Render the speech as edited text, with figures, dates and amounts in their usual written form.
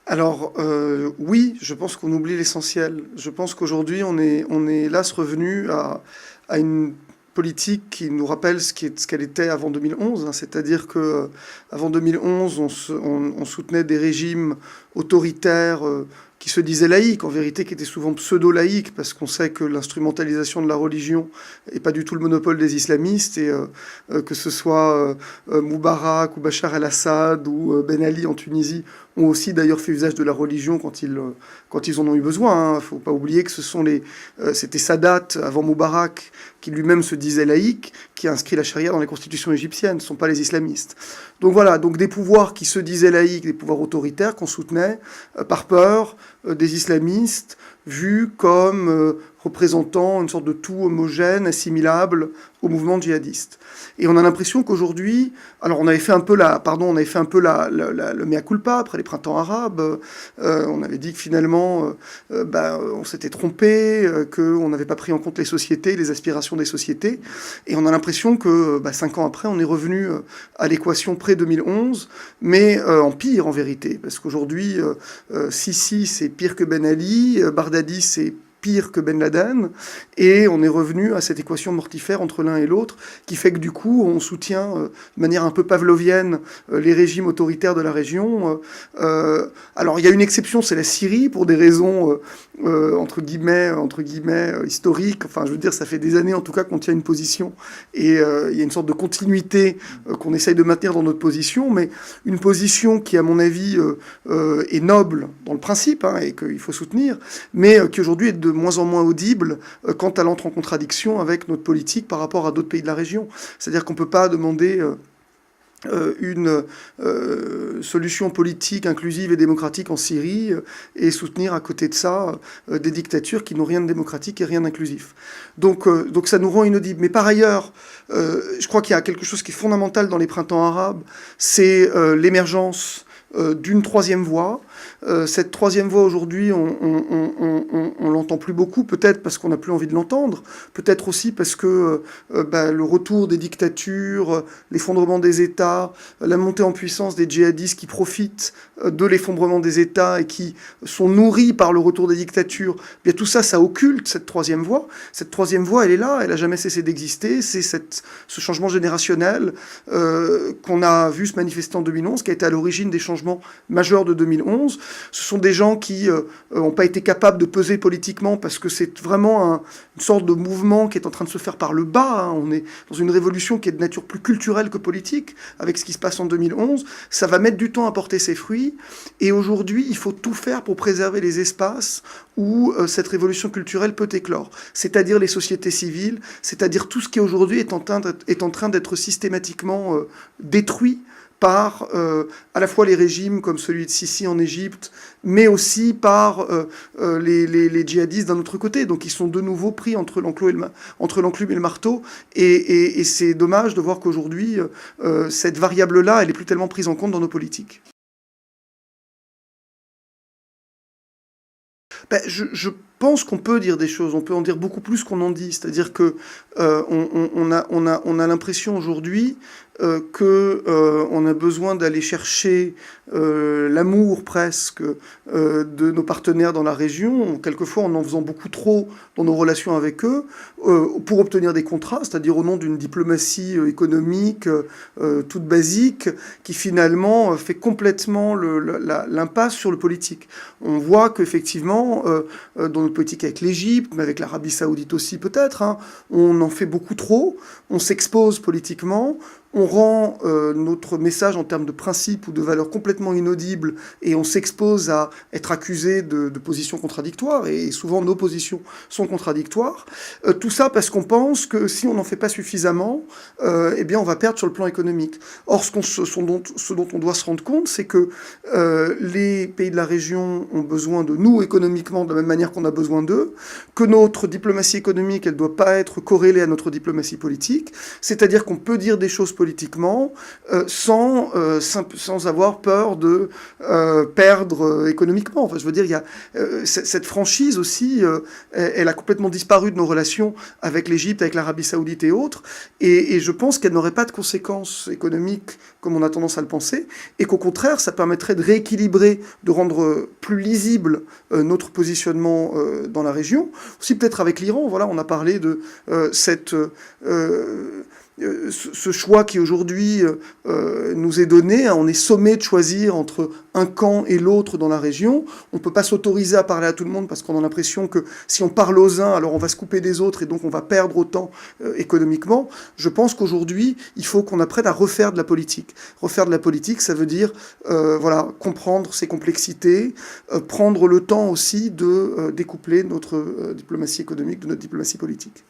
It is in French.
Alors, oui, je pense qu'on oublie l'essentiel. Je pense qu'aujourd'hui, on est hélas revenu à une politique qui nous rappelle ce qu'elle était avant 2011, hein. C'est-à-dire que avant 2011, on soutenait des régimes autoritaires qui se disaient laïques, en vérité qui étaient souvent pseudo-laïques, parce qu'on sait que l'instrumentalisation de la religion n'est pas du tout le monopole des islamistes, et que ce soit Moubarak ou Bachar el-Assad ou Ben Ali en Tunisie, ont aussi d'ailleurs fait usage de la religion quand ils en ont eu besoin, hein. Faut pas oublier que c'était Sadat, avant Moubarak, qui lui-même se disait laïque, qui a inscrit la charia dans les constitutions égyptiennes, ce ne sont pas les islamistes. Donc voilà, donc des pouvoirs qui se disaient laïques, des pouvoirs autoritaires qu'on soutenait par peur des islamistes, vus comme représentant une sorte de tout homogène, assimilable au mouvement djihadiste. Et on a l'impression qu'aujourd'hui, alors on avait fait un peu le mea culpa après les printemps arabes. On avait dit que finalement, on s'était trompé, qu'on n'avait pas pris en compte les sociétés, les aspirations des sociétés. Et on a l'impression que 5 ans après, on est revenu à l'équation pré-2011, mais en pire en vérité, parce qu'aujourd'hui, Sisi c'est pire que Ben Ali, Bardadi c'est pire que Ben Laden, et on est revenu à cette équation mortifère entre l'un et l'autre, qui fait que du coup, on soutient de manière un peu pavlovienne les régimes autoritaires de la région. Alors, il y a une exception, c'est la Syrie, pour des raisons entre guillemets historiques. Enfin, je veux dire, ça fait des années en tout cas qu'on tient une position, et il y a une sorte de continuité qu'on essaye de maintenir dans notre position, mais une position qui, à mon avis, est noble dans le principe, hein, et qu'il faut soutenir, mais qui aujourd'hui est de moins en moins audible quand elle entre en contradiction avec notre politique par rapport à d'autres pays de la région. C'est-à-dire qu'on ne peut pas demander une solution politique inclusive et démocratique en Syrie et soutenir à côté de ça des dictatures qui n'ont rien de démocratique et rien d'inclusif. Donc ça nous rend inaudibles. Mais par ailleurs, je crois qu'il y a quelque chose qui est fondamental dans les printemps arabes, c'est l'émergence d'une troisième voie. Cette troisième voie, aujourd'hui, on l'entend plus beaucoup, peut-être parce qu'on n'a plus envie de l'entendre, peut-être aussi parce que le retour des dictatures, l'effondrement des États, la montée en puissance des djihadistes qui profitent de l'effondrement des États et qui sont nourris par le retour des dictatures, bien tout ça, ça occulte cette troisième voie. Cette troisième voie, elle est là, elle n'a jamais cessé d'exister. C'est ce changement générationnel qu'on a vu se manifester en 2011, qui a été à l'origine des changements majeurs de 2011. Ce sont des gens qui n'ont pas été capables de peser politiquement parce que c'est vraiment une sorte de mouvement qui est en train de se faire par le bas, hein. On est dans une révolution qui est de nature plus culturelle que politique avec ce qui se passe en 2011. Ça va mettre du temps à porter ses fruits. Et aujourd'hui, il faut tout faire pour préserver les espaces où cette révolution culturelle peut éclore. C'est-à-dire les sociétés civiles, c'est-à-dire tout ce qui aujourd'hui est en train d'être systématiquement détruit par à la fois les régimes comme celui de Sisi en Égypte, mais aussi par les djihadistes d'un autre côté. Donc ils sont de nouveau pris entre l'enclume et le marteau. Et c'est dommage de voir qu'aujourd'hui, cette variable-là, elle n'est plus tellement prise en compte dans nos politiques. Je pense qu'on peut dire des choses, on peut en dire beaucoup plus qu'on en dit. C'est-à-dire que on a l'impression aujourd'hui qu'on a besoin d'aller chercher l'amour presque de nos partenaires dans la région, quelquefois en faisant beaucoup trop dans nos relations avec eux, pour obtenir des contrats, c'est-à-dire au nom d'une diplomatie économique toute basique, qui finalement fait complètement l'impasse sur le politique. On voit qu'effectivement, dans notre politique avec l'Égypte, mais avec l'Arabie Saoudite aussi peut-être, hein, on en fait beaucoup trop, on s'expose politiquement, on rend notre message en termes de principes ou de valeurs complètement inaudibles et on s'expose à être accusé de positions contradictoires, et souvent nos positions sont contradictoires. Tout ça parce qu'on pense que si on n'en fait pas suffisamment, eh bien on va perdre sur le plan économique. Or, ce dont on doit se rendre compte, c'est que les pays de la région ont besoin de nous économiquement de la même manière qu'on a besoin d'eux, que notre diplomatie économique, elle ne doit pas être corrélée à notre diplomatie politique, c'est-à-dire qu'on peut dire des choses politiquement, sans avoir peur de perdre économiquement. Enfin, je veux dire, il y a cette franchise aussi, elle a complètement disparu de nos relations avec l'Égypte, avec l'Arabie Saoudite et autres, et je pense qu'elle n'aurait pas de conséquences économiques comme on a tendance à le penser, et qu'au contraire, ça permettrait de rééquilibrer, de rendre plus lisible notre positionnement dans la région. Aussi peut-être avec l'Iran, voilà, on a parlé de ce choix qui aujourd'hui nous est donné. On est sommé de choisir entre un camp et l'autre dans la région. On ne peut pas s'autoriser à parler à tout le monde parce qu'on a l'impression que si on parle aux uns, alors on va se couper des autres et donc on va perdre autant économiquement. Je pense qu'aujourd'hui, il faut qu'on apprenne à refaire de la politique. Refaire de la politique, ça veut dire voilà, comprendre ses complexités, prendre le temps aussi de découpler notre diplomatie économique de notre diplomatie politique.